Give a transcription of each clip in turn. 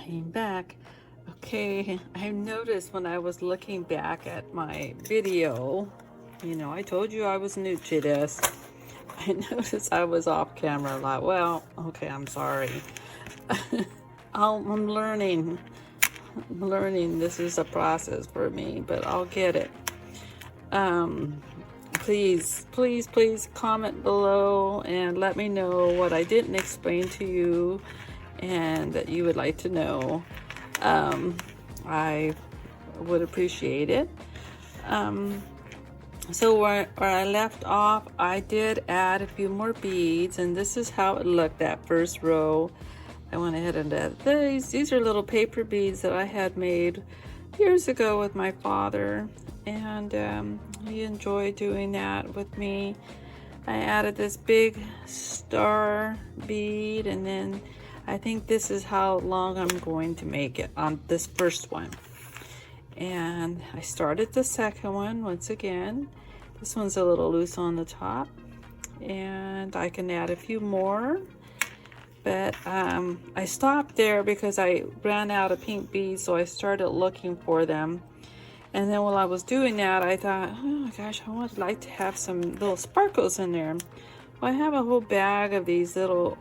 came back. Okay, I noticed when I was looking back at my video, I told you I was new to this. I noticed I was off camera a lot. Well, okay, I'm sorry. I'm learning. This is a process for me, but I'll get it. Please comment below and let me know what I didn't explain to you and that you would like to know. I would appreciate it. So where I left off, I did add a few more beads, and this is how it looked, that first row. I went ahead and added these. These are little paper beads that I had made years ago with my father, and he enjoyed doing that with me. I added this big star bead, and then I think this is how long I'm going to make it on this first one. And I started the second one once again. This one's a little loose on the top, and I can add a few more. But I stopped there because I ran out of pink beads, so I started looking for them. And then while I was doing that, I thought, oh my gosh, I would like to have some little sparkles in there. Well, I have a whole bag of these little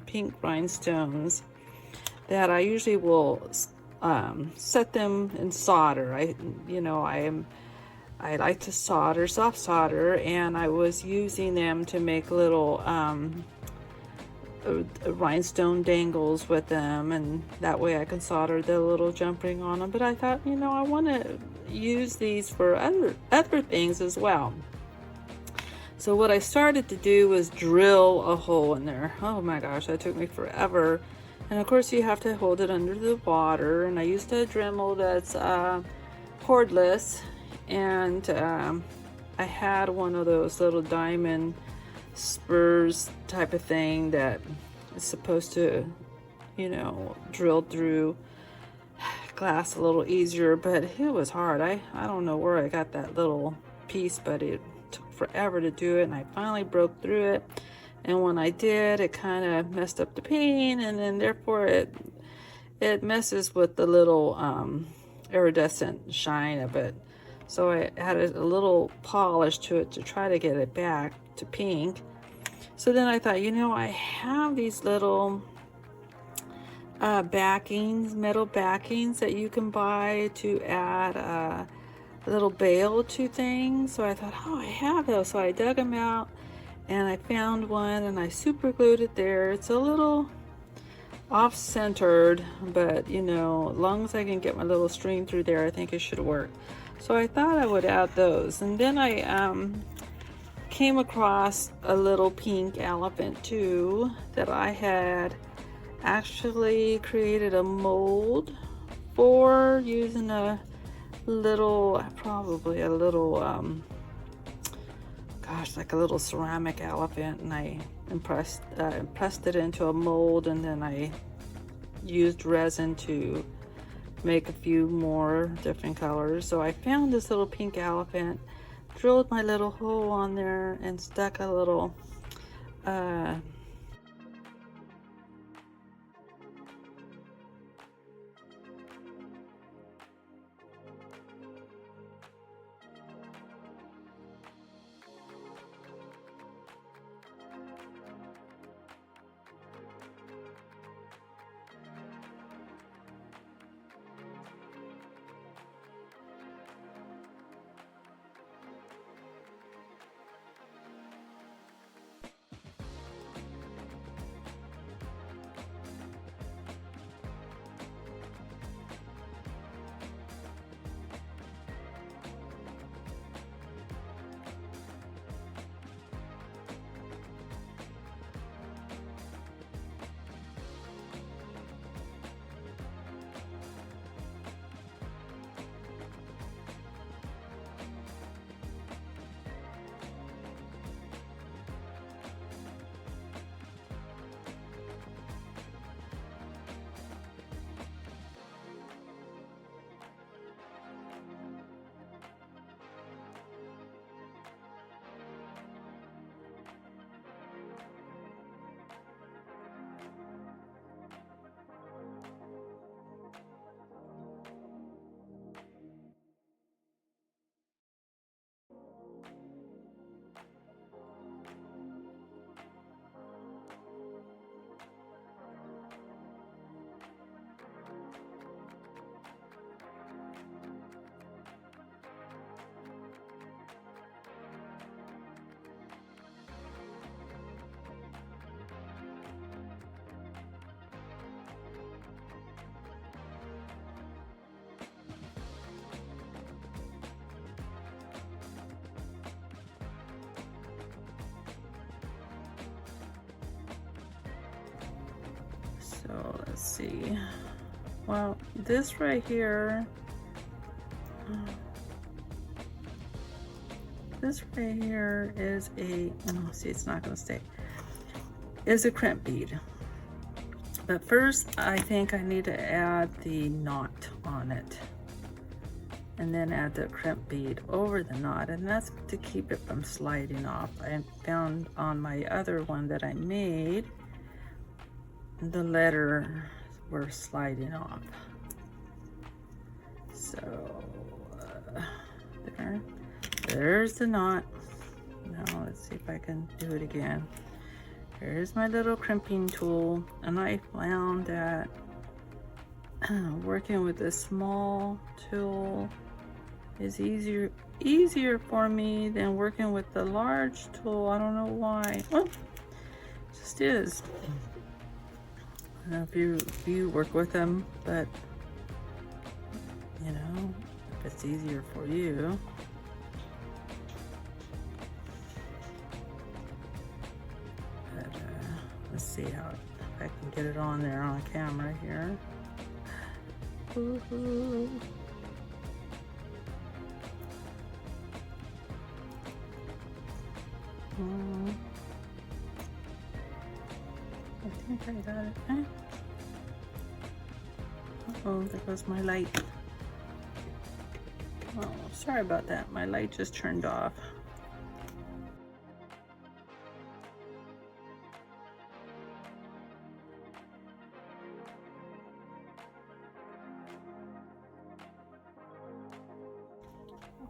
pink rhinestones that I usually will set them in solder. I like to solder, soft solder, and I was using them to make little rhinestone dangles with them, and that way I can solder the little jump ring on them. But I thought, I want to use these for other things as well. So what I started to do was drill a hole in there. Oh my gosh, that took me forever. And of course you have to hold it under the water, and I used a Dremel that's cordless, and I had one of those little diamond spurs type of thing that is supposed to drill through glass a little easier, but it was hard. I don't know where I got that little piece, but it took forever to do it, and I finally broke through it. And when I did, it kind of messed up the paint, and then therefore it messes with the little iridescent shine of it. So I added a little polish to it to try to get it back to pink. So then I thought, I have these little metal backings that you can buy to add a little bail to things. So I thought, I have those. So I dug them out, and I found one, and I super glued it there. It's a little off-centered, but as long as I can get my little string through there, I think it should work. So I thought I would add those. And then I came across a little pink elephant too that I had actually created a mold for, using a little, probably a little like a little ceramic elephant, and I pressed it into a mold, and then I used resin to make a few more different colors. So I found this little pink elephant, drilled my little hole on there, and stuck a little So let's see. Well, this right here, this right here is a, oh, see, it's not going to stay, is a crimp bead. But first, I think I need to add the knot on it. And then add the crimp bead over the knot, and that's to keep it from sliding off. I found on my other one that I made, the letters were sliding off. So there's the knot. Now let's see if I can do it again. Here's my little crimping tool, and I found that working with this small tool is easier for me than working with the large tool. I don't know why. Well, it just is. I don't know if you work with them, but you know, if it's easier for you. But let's see how if I can get it on there on camera here. Woo-hoo. I think I got it. Uh-oh, there goes my light. Oh, sorry about that. My light just turned off.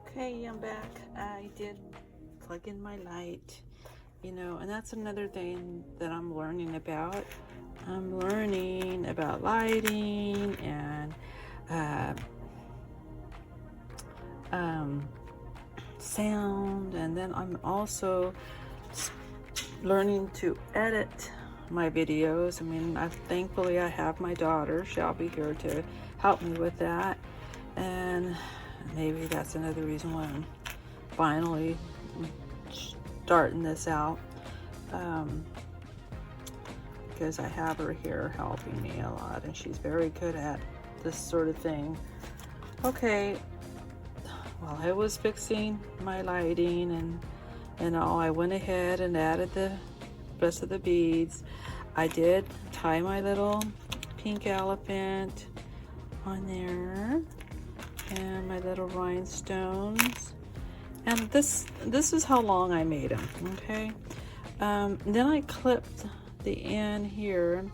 Okay, I'm back. I did plug in my light, you know, and that's another thing that I'm learning about. I'm learning about lighting and sound, and then I'm also learning to edit my videos. I mean, thankfully I have my daughter. She'll be here to help me with that, and maybe that's another reason why I'm finally starting this out, because I have her here helping me a lot, and she's very good at this sort of thing. Okay, while I was fixing my lighting and all, I went ahead and added the rest of the beads. I did tie my little pink elephant on there, and my little rhinestones, and this is how long I made them. Okay, then I clipped the end here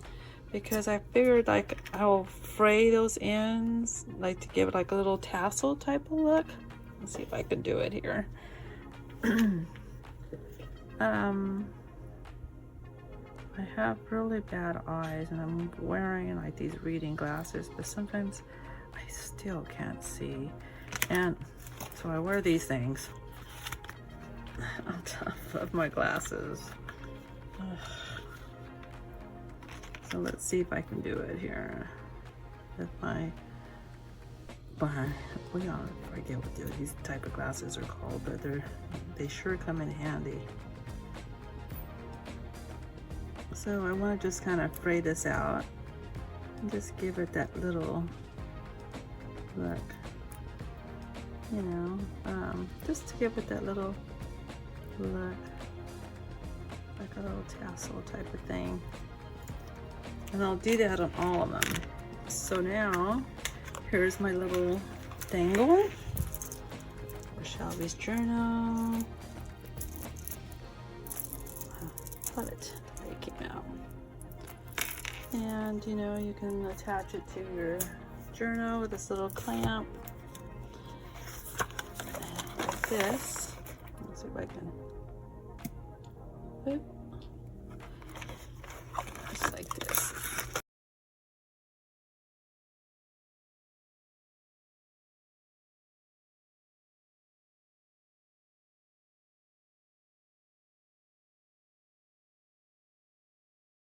because I figured like I'll fray those ends, like to give it like a little tassel type of look. Let's see if I can do it here. I have really bad eyes, and I'm wearing like these reading glasses, but sometimes I still can't see, and so I wear these things on top of my glasses. So let's see if I can do it here with my we don't forget what these type of glasses are called, but they sure come in handy. So I want to just kind of fray this out and just give it that little look, you know, just to give it that little look, like a little tassel type of thing. And I'll do that on all of them. So now, here's my little dangle for Shelby's journal. Love it. It came out. And you know, you can attach it to your journal with this little clamp. And like this. Let's see if I can. Boop.